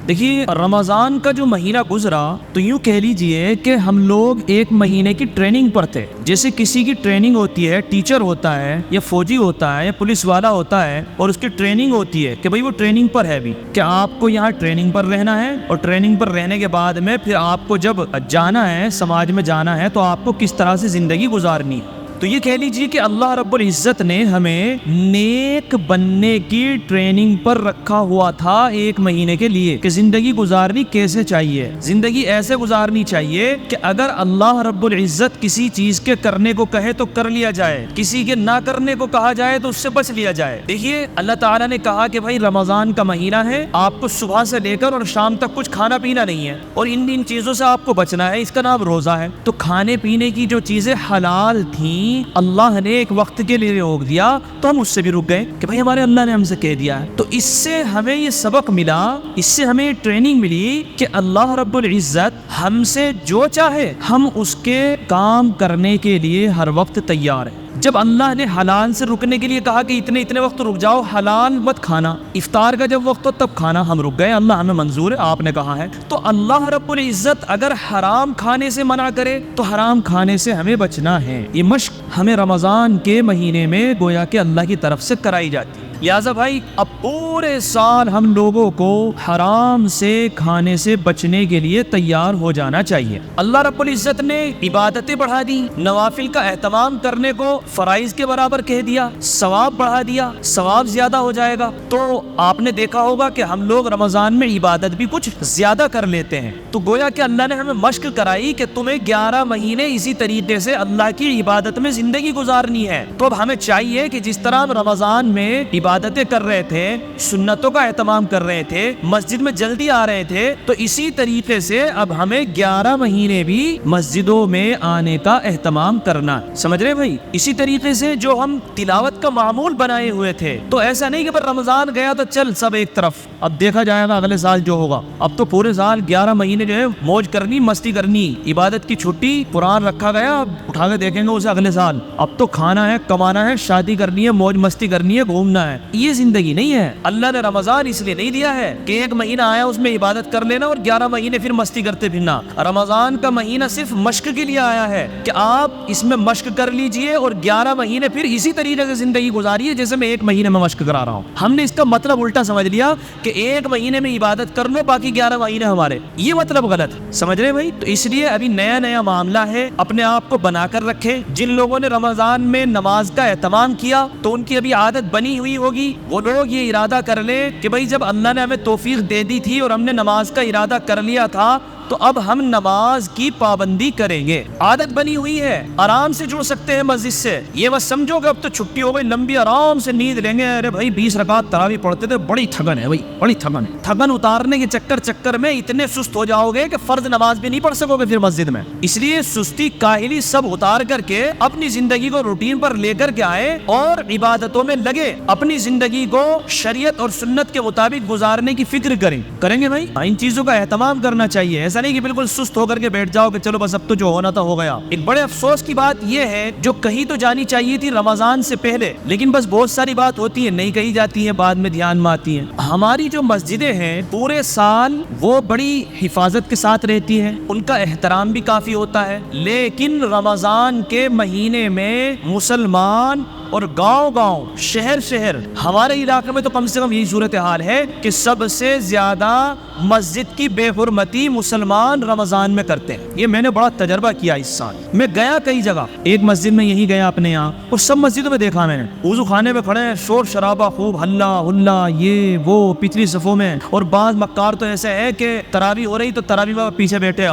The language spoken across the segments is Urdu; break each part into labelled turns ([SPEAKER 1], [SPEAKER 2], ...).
[SPEAKER 1] دیکھیے رمضان کا جو مہینہ گزرا تو یوں کہہ لیجئے کہ ہم لوگ ایک مہینے کی ٹریننگ پر تھے. جیسے کسی کی ٹریننگ ہوتی ہے, ٹیچر ہوتا ہے یا فوجی ہوتا ہے یا پولیس والا ہوتا ہے, اور اس کی ٹریننگ ہوتی ہے کہ بھئی وہ ٹریننگ پر ہے بھی, کہ آپ کو یہاں ٹریننگ پر رہنا ہے, اور ٹریننگ پر رہنے کے بعد میں پھر آپ کو جب جانا ہے, سماج میں جانا ہے, تو آپ کو کس طرح سے زندگی گزارنی ہے. تو یہ کہہ لیجیے کہ اللہ رب العزت نے ہمیں نیک بننے کی ٹریننگ پر رکھا ہوا تھا ایک مہینے کے لیے, کہ زندگی گزارنی کیسے چاہیے. زندگی ایسے گزارنی چاہیے کہ اگر اللہ رب العزت کسی چیز کے کرنے کو کہے تو کر لیا جائے, کسی کے نہ کرنے کو کہا جائے تو اس سے بچ لیا جائے. دیکھیے اللہ تعالیٰ نے کہا کہ بھائی رمضان کا مہینہ ہے, آپ کو صبح سے لے کر اور شام تک کچھ کھانا پینا نہیں ہے, اور ان چیزوں سے آپ کو بچنا ہے, اس کا نام روزہ ہے. تو کھانے پینے کی جو چیزیں حلال تھیں اللہ نے ایک وقت کے لیے روک دیا, تو ہم اس سے بھی رک گئے کہ بھائی ہمارے اللہ نے ہم سے کہہ دیا ہے. تو اس سے ہمیں یہ سبق ملا, اس سے ہمیں ٹریننگ ملی کہ اللہ رب العزت ہم سے جو چاہے ہم اس کے کام کرنے کے لیے ہر وقت تیار ہیں. جب اللہ نے حلال سے رکنے کے لیے کہا کہ اتنے وقت رک جاؤ, حلال مت کھانا, افطار کا جب وقت ہو تب کھانا, ہم رک گئے, اللہ ہمیں منظور ہے, آپ نے کہا ہے. تو اللہ رب العزت اگر حرام کھانے سے منع کرے تو حرام کھانے سے ہمیں بچنا ہے. یہ مشق ہمیں رمضان کے مہینے میں گویا کہ اللہ کی طرف سے کرائی جاتی ہے. لہٰذا بھائی اب پورے سال ہم لوگوں کو حرام سے کھانے سے بچنے کے لیے تیار ہو جانا چاہیے. اللہ رب العزت نے عبادتیں بڑھا دی, نوافل کا اہتمام کرنے کو فرائض کے برابر کہہ دیا, ثواب بڑھا دیا, ثواب زیادہ ہو جائے گا. تو آپ نے دیکھا ہوگا کہ ہم لوگ رمضان میں عبادت بھی کچھ زیادہ کر لیتے ہیں. تو گویا کہ اللہ نے ہمیں مشق کرائی کہ تمہیں 11 مہینے اسی طریقے سے اللہ کی عبادت میں زندگی گزارنی ہے. تو اب ہمیں چاہیے کہ جس طرح ہم رمضان میں عبادتیں کر رہے تھے, سنتوں کا اہتمام کر رہے تھے, مسجد میں جلدی آ رہے تھے, تو اسی طریقے سے اب ہمیں 11 مہینے بھی مسجدوں میں آنے کا اہتمام کرنا. سمجھ رہے بھائی؟ اسی طریقے سے جو ہم تلاوت کا معمول بنائے ہوئے تھے, تو ایسا نہیں کہ پر رمضان گیا تو چل سب ایک طرف, اب دیکھا جائے گا اگلے سال جو ہوگا. اب تو پورے سال 11 مہینے جو ہے موج کرنی, مستی کرنی, عبادت کی چھٹی, قرآن رکھا گیا, اب اٹھا کے دیکھیں گے اسے اگلے سال. اب تو کھانا ہے, کمانا ہے, شادی کرنی ہے, موج مستی کرنی ہے, گھومنا ہے. یہ زندگی نہیں ہے. اللہ نے رمضان اس لیے نہیں دیا ہے کہ ایک مہینہ آیا اس میں عبادت کر لینا اور 11 مہینے پھر مستی کرتے پھرنا. رمضان کا مہینہ صرف مشق کے لیے آیا ہے کہ آپ اس میں مشق کر لیجئے اور 11 مہینے پھر اسی طریقے سے زندگی گزاریے جیسے میں ایک مہینے میں مشق کرا رہا ہوں. ہم نے اس کا مطلب الٹا سمجھ لیا کہ ایک مہینے میں عبادت کر لو, باقی 11 مہینے ہمارے. یہ مطلب غلط, سمجھ رہے بھائی؟ تو اس لیے ابھی نیا معاملہ ہے, اپنے آپ کو بنا کر رکھیں. جن لوگوں نے رمضان میں نماز کا اہتمام کیا تو ان کی ابھی عادت بنی ہوئی ہوگی, وہ لوگ یہ ارادہ کر لیں کہ بھائی جب اللہ نے ہمیں توفیق دے دی تھی اور ہم نے نماز کا ارادہ کر لیا تھا, تو اب ہم نماز کی پابندی کریں گے. عادت بنی ہوئی ہے, آرام سے جڑ سکتے ہیں مسجد سے. یہ بس سمجھو کہ اب تو چھٹی ہو گئی, لمبی آرام سے نیند لیں گے. ارے بھائی 20 رکعت تراویح پڑھتے تھے, بڑی تھکن ہے بھائی, بڑی تھکن ہے. تھکن اتارنے کے چکر میں اتنے سست ہو جاؤ گے کہ فرض نماز بھی نہیں پڑھ سکو گے پھر مسجد میں. اس لیے سستی, کاہلی سب اتار کر کے اپنی زندگی کو روٹین پر لے کر کے آئے اور عبادتوں میں لگے. اپنی زندگی کو شریعت اور سنت کے مطابق گزارنے کی فکر کریں گے بھائی. ان چیزوں کا اہتمام کرنا چاہیے. ایسا نہیں کہ بالکل سست ہو کر کے بیٹھ جاؤ کہ چلو بس اب تو جو ہونا تھا ہو گیا. ایک بڑے افسوس کی بات یہ ہے, جو کہی تو جانی چاہیے تھی رمضان سے پہلے, لیکن بس بہت ساری بات ہوتی ہے نہیں کہی جاتی ہے, بعد میں دھیان میں آتی ہیں. ہماری جو مسجدیں ہیں پورے سال وہ بڑی حفاظت کے ساتھ رہتی ہیں, ان کا احترام بھی کافی ہوتا ہے, لیکن رمضان کے مہینے میں مسلمان اور گاؤں شہر ہمارے علاقے میں تو کم سے کم یہی صورتحال ہے کہ سب سے زیادہ مسجد کی بے حرمتی مسلمان رمضان میں کرتے ہیں. یہ میں نے بڑا تجربہ کیا اس سال. میں گیا کئی جگہ, ایک مسجد میں یہی گیا اپنے یہاں, اور سب مسجدوں میں دیکھا میں نے وضو خانے میں کھڑے ہیں, شور شرابہ خوب, ہلا یہ وہ پچھلی صفوں میں. اور بعض مکار تو ایسے ہے کہ تراویح ہو رہی تو تراویح میں پیچھے بیٹھے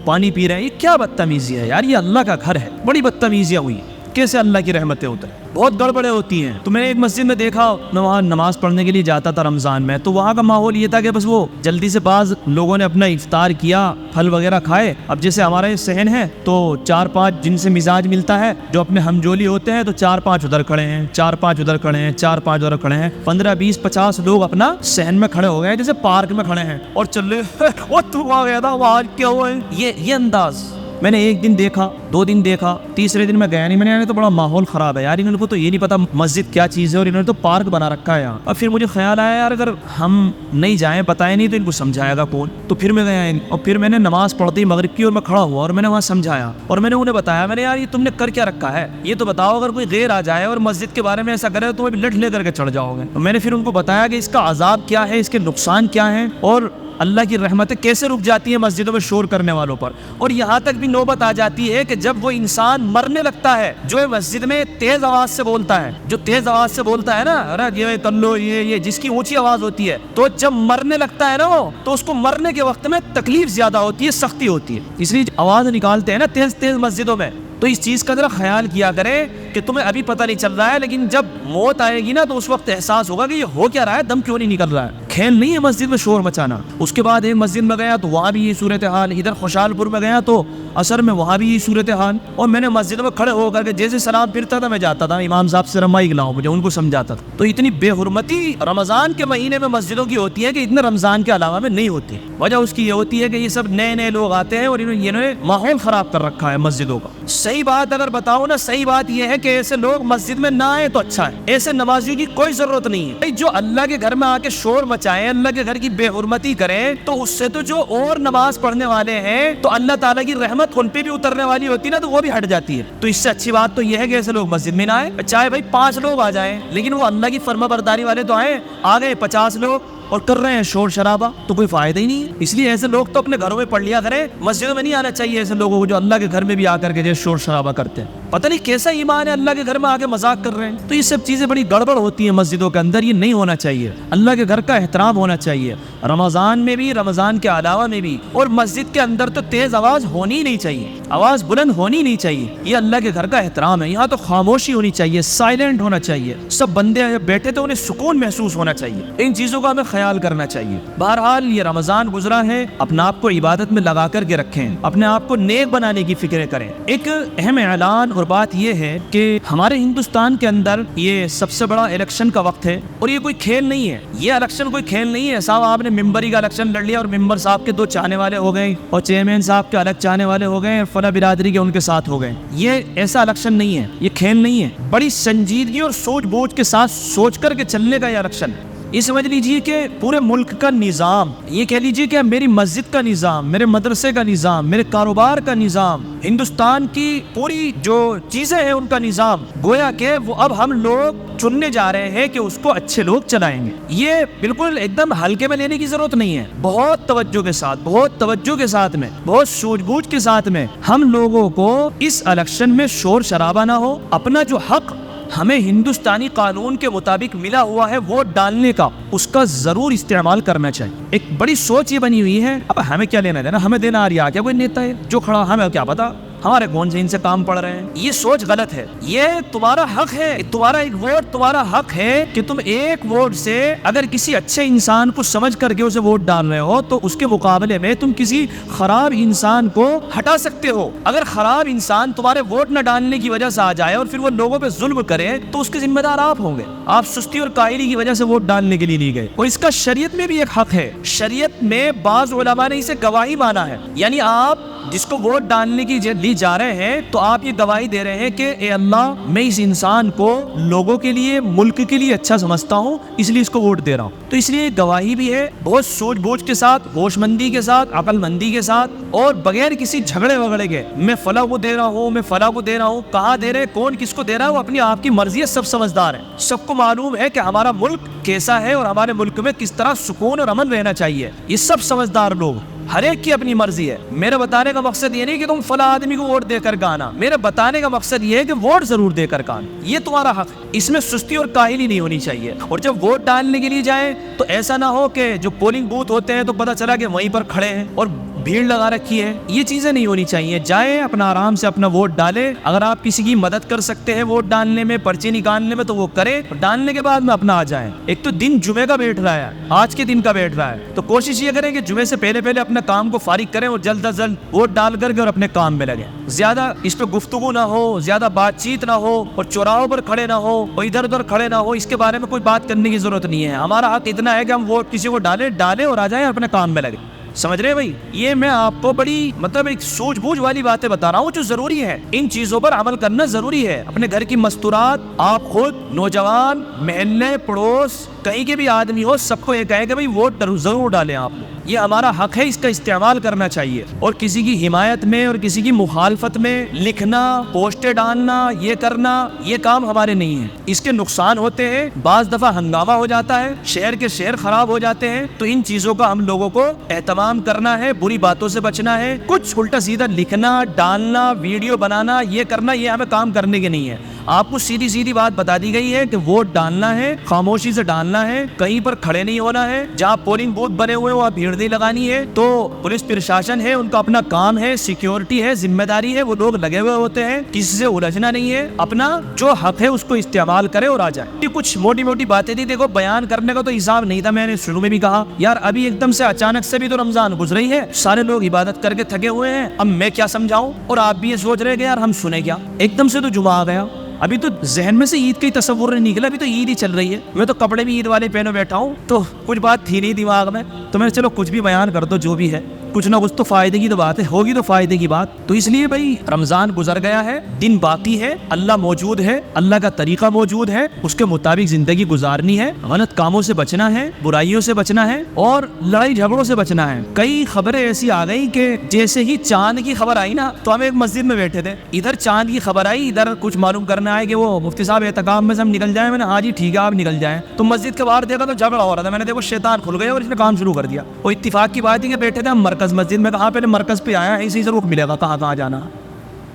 [SPEAKER 1] پانی پی رہے ہیں. یہ کیا بدتمیزی ہے یار, یہ اللہ کا گھر ہے. بڑی بدتمیزیاں ہوئی, کیسے اللہ کی رحمتیں اتریں, بہت گڑبڑیں ہوتی ہیں. تو میں نے ایک مسجد میں دیکھا, میں وہاں نماز پڑھنے کے لیے جاتا تھا رمضان میں, تو وہاں کا ماحول یہ تھا کہ بس وہ جلدی سے بعض لوگوں نے اپنا افطار کیا, پھل وغیرہ کھائے. اب جیسے ہمارے صحن ہے تو 4-5 جن سے مزاج ملتا ہے, جو اپنے ہمجولی ہوتے ہیں, تو 4-5 ادھر کھڑے ہیں, 4-5 ادھر کھڑے ہیں, 4-5 ادھر کھڑے ہیں. 15-20-50 لوگ اپنا صحن میں کھڑے ہو گئے جیسے پارک میں کھڑے ہیں اور چل رہے وہ تو آ گیا تھا, وہ آج کیا ہوا ہے. یہ انداز میں نے ایک دن دیکھا، 2 دن دیکھا، تیسرے دن میں گیا نہیں. میں نے یار تو بڑا ماحول خراب ہے یار، انہوں کو تو یہ نہیں پتا مسجد کیا چیز ہے اور انہوں نے تو پارک بنا رکھا ہے یہاں. اور پھر مجھے خیال آیا یار اگر ہم نہیں جائیں بتائیں نہیں تو ان کو سمجھائے گا کون. تو پھر میں گیا اور پھر میں نے نماز پڑھتی مغرب کی اور میں کھڑا ہوا اور میں نے وہاں سمجھایا اور میں نے انہیں بتایا، میں نے یار یہ تم نے کر کیا رکھا ہے، یہ تو بتاؤ اگر کوئی غیر آ جائے اور مسجد کے بارے میں ایسا کرے تو لٹ لے کر کے چڑھ جاؤ گے. میں نے پھر ان کو بتایا کہ اس کا عذاب کیا ہے، اس کے نقصان کیا ہیں اور اللہ کی رحمتیں کیسے رک جاتی ہیں مسجدوں میں شور کرنے والوں پر. اور یہاں تک بھی نوبت آ جاتی ہے کہ جب وہ انسان مرنے لگتا ہے جو مسجد میں تیز آواز سے بولتا ہے، جو تیز آواز سے بولتا ہے نا، ارے یہ کر لو، یہ جس کی اونچی آواز ہوتی ہے، تو جب مرنے لگتا ہے نا وہ، تو اس کو مرنے کے وقت میں تکلیف زیادہ ہوتی ہے، سختی ہوتی ہے. اس لیے آواز نکالتے ہیں نا تیز تیز مسجدوں میں، تو اس چیز کا ذرا خیال کیا کریں کہ تمہیں ابھی پتہ نہیں چل رہا ہے لیکن جب موت آئے گی نا تو اس وقت احساس ہوگا کہ یہ ہو کیا رہا ہے، دم کیوں نہیں نکل رہا ہے. کھیل نہیں ہے مسجد میں شور مچانا. اس کے بعد ایک مسجد میں گیا تو وہاں بھی یہ صورتحال، ادھر خوشحال پور میں گیا تو اثر میں وہاں بھی یہ صورتحال. اور میں نے مسجدوں میں کھڑے ہو کر کے جیسے سلام پھرتا تھا میں جاتا تھا امام صاحب سے رمائی گلاؤں مجھے ان کو سمجھاتا تھا. تو اتنی بے حرمتی رمضان کے مہینے میں مسجدوں کی ہوتی ہے کہ اتنا رمضان کے علاوہ میں نہیں ہوتی. وجہ اس کی یہ ہوتی ہے کہ یہ سب نئے نئے لوگ آتے ہیں اور انہوں نے ماحول خراب کر رکھا ہے مسجدوں کا. صحیح بات اگر بتاؤ نا، صحیح بات یہ ہے کہ ایسے لوگ مسجد میں نہ آئے تو اچھا ہے. ایسے نمازیوں کی کوئی ضرورت نہیں ہے. جو اللہ کے گھر میں آ کے شور مچائیں، اللہ کے گھر کی بے حرمتی کریں، تو اس سے تو جو اور نماز پڑھنے والے ہیں تو اللہ تعالیٰ کی رحمت ان پہ بھی اترنے والی ہوتی ہے نا، تو وہ بھی ہٹ جاتی ہے. تو اس سے اچھی بات تو یہ ہے کہ ایسے لوگ مسجد میں نہ آئے، چاہے بھائی 5 لوگ آ جائیں لیکن وہ اللہ کی فرما برداری والے تو آئیں. آ گئے 50 لوگ اور کر رہے ہیں شور شرابہ تو کوئی فائدہ ہی نہیں ہے. اس لیے ایسے لوگ تو اپنے گھروں میں پڑھ لیا کریں، مسجدوں میں نہیں آنا چاہیے ایسے لوگوں کو جو اللہ کے گھر میں بھی آ کر کے جو شور شرابہ کرتے ہیں. پتہ نہیں کیسا ایمان ہے، اللہ کے گھر میں آ کے مذاق کر رہے ہیں. تو یہ سب چیزیں بڑی گڑبڑ ہوتی ہیں مسجدوں کے اندر، یہ نہیں ہونا چاہیے. اللہ کے گھر کا احترام ہونا چاہیے رمضان میں بھی، رمضان کے علاوہ میں بھی. اور مسجد کے اندر تو تیز آواز ہونی نہیں چاہیے، آواز بلند ہونی نہیں چاہیے. یہ اللہ کے گھر کا احترام ہے. یہاں تو خاموشی ہونی چاہیے، سائلنٹ ہونا چاہیے. سب بندے بیٹھے تو انہیں سکون محسوس ہونا چاہیے. ان چیزوں کا ہمیں خیال کرنا چاہیے. بہرحال یہ رمضان گزرا ہے، اپنے آپ کو عبادت میں لگا کر کے رکھیں، اپنے آپ کو نیک بنانے کی فکریں کریں. ایک اہم اعلان اور بات یہ ہے کہ ہمارے ہندوستان کے اندر یہ سب سے بڑا الیکشن کا وقت ہے اور یہ کوئی کھیل نہیں ہے. یہ الیکشن کوئی کھیل نہیں ہے. صاحب آپ نے ممبری کا الیکشن لڑ لیا اور ممبر صاحب کے 2 چاہنے والے ہو گئے اور چیئرمین صاحب کے الگ چاہنے والے ہو گئے اور فلاں برادری کے ان کے ساتھ ہو گئے. یہ ایسا الیکشن نہیں ہے، یہ کھیل نہیں ہے. بڑی سنجیدگی اور سوچ بوجھ کے ساتھ سوچ کر کے چلنے کا یہ الیکشن ہے. یہ سمجھ لیجئے کہ پورے ملک کا نظام، یہ کہہ لیجئے کہ میری مسجد کا نظام، میرے مدرسے کا نظام، میرے کاروبار کا نظام، ہندوستان کی پوری جو چیزیں ہیں ان کا نظام، گویا کہ وہ اب ہم لوگ چننے جا رہے ہیں کہ اس کو اچھے لوگ چلائیں گے. یہ بالکل ایک دم ہلکے میں لینے کی ضرورت نہیں ہے. بہت توجہ کے ساتھ، بہت توجہ کے ساتھ میں، بہت سوچ بوجھ کے ساتھ میں ہم لوگوں کو اس الیکشن میں شور شرابہ نہ ہو. اپنا جو حق ہمیں ہندوستانی قانون کے مطابق ملا ہوا ہے ووٹ ڈالنے کا، اس کا ضرور استعمال کرنا چاہیے. ایک بڑی سوچ یہ بنی ہوئی ہے، اب ہمیں کیا لینا دینا، ہمیں دینا آ رہا کیا کوئی نیتا ہے جو کھڑا، ہمیں کیا پتا ہمارے کون سے ان سے کام پڑ رہے ہیں. یہ سوچ غلط ہے. یہ تمہارا حق ہے، تمہارا ایک ووٹ تمہارا حق ہے کہ تم ایک ووٹ سے اگر کسی اچھے انسان کو سمجھ کر کے اسے ووٹ ڈال رہے ہو تو اس کے مقابلے میں تم کسی خراب انسان کو ہٹا سکتے ہو. اگر خراب انسان تمہارے ووٹ نہ ڈالنے کی وجہ سے آ جائے اور پھر وہ لوگوں پہ ظلم کرے تو اس کے ذمہ دار آپ ہوں گے. آپ سستی اور کاہلی کی وجہ سے ووٹ ڈالنے کے لیے نہیں گئے. اور اس کا شریعت میں بھی ایک حق ہے. شریعت میں بعض علماء نے اسے گواہی مانا ہے. یعنی آپ جس کو ووٹ ڈالنے کی لی جا رہے ہیں تو آپ یہ گواہی دے رہے ہیں کہ اے اللہ میں اس انسان کو لوگوں کے لیے، ملک کے لیے اچھا سمجھتا ہوں، اس لیے اس کو ووٹ دے رہا ہوں. تو اس لیے گواہی بھی ہے بہت سوچ بوجھ کے ساتھ، ہوش مندی کے ساتھ، عقل مندی کے ساتھ اور بغیر کسی جھگڑے وگڑے کے. میں فلاں کو دے رہا ہوں، میں فلاں کو دے رہا ہوں، کہاں دے رہے، کون کس کو دے رہا ہے، وہ اپنی آپ کی مرضی ہے. سب سمجھدار ہیں، سب کو معلوم ہے کہ ہمارا ملک کیسا ہے اور ہمارے ملک میں کس طرح سکون اور امن رہنا چاہیے. یہ سب سمجھدار لوگ، ہر ایک کی اپنی مرضی ہے. میرے بتانے کا مقصد یہ نہیں کہ تم فلاں آدمی کو ووٹ دے کر کے آنا. میرے بتانے کا مقصد یہ ہے کہ ووٹ ضرور دے کر کے آنا. یہ تمہارا حق، اس میں سستی اور کاہلی نہیں ہونی چاہیے. اور جب ووٹ ڈالنے کے لیے جائیں تو ایسا نہ ہو کہ جو پولنگ بوتھ ہوتے ہیں تو پتہ چلا کہ وہیں پر کھڑے ہیں اور بھیڑ لگا رکھی ہے. یہ چیزیں نہیں ہونی چاہیے. جائیں اپنا آرام سے اپنا ووٹ ڈالیں. اگر آپ کسی کی مدد کر سکتے ہیں ووٹ ڈالنے میں، پرچی نکالنے میں تو وہ کریں. ڈالنے کے بعد میں اپنا آ جائیں. ایک تو دن جمعے کا بیٹھ رہا ہے، آج کے دن کا بیٹھ رہا ہے، تو کوشش یہ کریں کہ جمعے سے پہلے اپنے کام کو فارغ کریں اور جلد از جلد ووٹ ڈال کر کے اور اپنے کام میں لگیں. زیادہ اس پہ گفتگو نہ ہو، زیادہ بات چیت نہ ہو اور چوراہوں پر کھڑے نہ ہو اور ادھر ادھر کھڑے نہ ہو. اس کے بارے میں کوئی بات کرنے کی ضرورت نہیں ہے. ہمارا حق اتنا ہے کہ ہم ووٹ کسی کو ڈالیں اور آ جائیں اپنے کام میں لگیں. سمجھ رہے ہیں بھائی؟ یہ میں آپ کو بڑی مطلب ایک سوجھ بوجھ والی باتیں بتا رہا ہوں جو ضروری ہے، ان چیزوں پر عمل کرنا ضروری ہے۔ اپنے گھر کی مستورات آپ خود، نوجوان، محلے، پڑوس، کہیں کے بھی آدمی ہو، سب کو یہ کہیں کہ بھائی ووٹ ضرور ڈالیں آپ لوگ، یہ ہمارا حق ہے، اس کا استعمال کرنا چاہیے۔ اور کسی کی حمایت میں اور کسی کی مخالفت میں لکھنا، پوسٹیں ڈالنا، یہ کرنا، یہ کام ہمارے نہیں ہے، اس کے نقصان ہوتے ہیں، بعض دفعہ ہنگامہ ہو جاتا ہے، شہر کے شہر خراب ہو جاتے ہیں۔ تو ان چیزوں کا ہم لوگوں کو اہتمام کرنا ہے، بری باتوں سے بچنا ہے۔ کچھ الٹا سیدھا لکھنا، ڈالنا، ویڈیو بنانا، یہ کرنا، یہ ہمیں کام کرنے کے نہیں ہے۔ آپ کو سیدھی سیدھی بات بتا دی گئی ہے کہ ووٹ ڈالنا ہے، خاموشی سے ڈالنا ہے، کہیں پر کھڑے نہیں ہونا ہے، جہاں پولنگ بوتھ بنے ہوئے ہیں وہاں بھیڑ نہیں لگانی ہے۔ تو پولیس پرشاسن ہے، ان کا اپنا کام ہے، سیکیورٹی ہے، ذمہ داری ہے، وہ لوگ لگے ہوئے ہوتے ہیں، کسی سے الجھنا نہیں ہے، اپنا جو حق ہے اس کو استعمال کرے اور آ جائے۔ یہ کچھ موٹی موٹی باتیں تھی، دیکھو بیان کرنے کا تو حساب نہیں تھا، میں نے شروع میں بھی کہا یار ابھی ایک دم سے اچانک سے بھی تو رمضان گزری ہے، سارے لوگ عبادت کر کے تھکے ہوئے ہیں، اب میں کیا سمجھاؤں، اور آپ بھی یہ سوچ رہے کہ یار ہم سنیں کیا، ایک دم سے تو جمعہ آ گیا، ابھی تو ذہن میں سے عید کا ہی تصور نہیں نکلا، ابھی تو عید ہی چل رہی ہے، میں تو کپڑے بھی عید والے پہنے بیٹھا ہوں، تو کچھ بات تھی نہیں دماغ میں، تو میں نے چلو کچھ بھی بیان کر دو، جو بھی ہے کچھ نہ کچھ تو فائدے کی تو بات ہے، ہوگی تو فائدے کی بات۔ تو اس لیے بھائی رمضان گزر گیا ہے، دن باقی ہے، اللہ موجود ہے، اللہ کا طریقہ موجود ہے، اس کے مطابق زندگی گزارنی ہے، غلط کاموں سے بچنا ہے، برائیوں سے بچنا ہے، اور لڑائی جھگڑوں سے بچنا ہے۔ کئی خبریں ایسی آ گئی کہ جیسے ہی چاند کی خبر آئی نا تو ہم ایک مسجد میں بیٹھے تھے، ادھر چاند کی خبر آئی، ادھر کچھ معلوم کرنا ہے کہ وہ مفتی صاحب اعتکاف میں سے ہم نکل جائیں، میں نے ہاں جی ٹھیک ہے آپ نکل جائیں، تو مسجد کے باہر دیکھا تو جھگڑا ہو رہا تھا، میں نے دیکھو شیطان کھل گیا اور اس نے کام شروع کر دیا۔ وہ اتفاق کی بات ہے کہ بیٹھے تھے ہم مرکز مسجد میں، کہاں پہلے مرکز پہ آیا ہے، اسی سے رخ ملے گا کہاں کہاں جانا،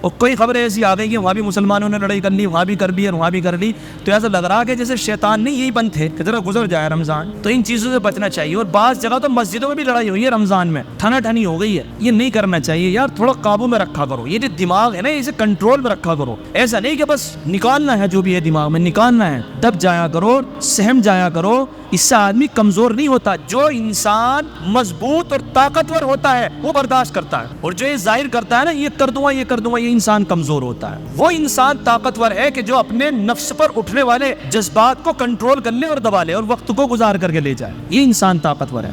[SPEAKER 1] اور کوئی خبریں ایسی آ گئی کہ وہاں بھی مسلمانوں نے لڑائی کر لی، وہاں بھی کر لی اور وہاں بھی کر لی، تو ایسا لگ رہا کہ جیسے شیطان نہیں یہی بند تھے کہ ذرا گزر جائے رمضان۔ تو ان چیزوں سے بچنا چاہیے، اور بعض جگہ تو مسجدوں میں بھی لڑائی ہوئی ہے رمضان میں، ٹھنا ٹھنی ہو گئی ہے، یہ نہیں کرنا چاہیے یار، تھوڑا قابو میں رکھا کرو، یہ جو دماغ ہے نا اسے کنٹرول میں رکھا کرو، ایسا نہیں کہ بس نکالنا ہے جو بھی ہے دماغ میں نکالنا ہے، دب جایا کرو، سہم جایا کرو، اس سے آدمی کمزور نہیں ہوتا۔ جو انسان مضبوط اور طاقتور ہوتا ہے وہ برداشت کرتا ہے، اور جو یہ ظاہر کرتا ہے نا یہ کر دوں گا یہ کر دوں گا، یہ انسان کمزور ہوتا ہے۔ وہ انسان طاقتور ہے کہ جو اپنے نفس پر اٹھنے والے جذبات کو کنٹرول کر لے اور دبا لے اور وقت کو گزار کر کے لے جائے، یہ انسان طاقتور ہے۔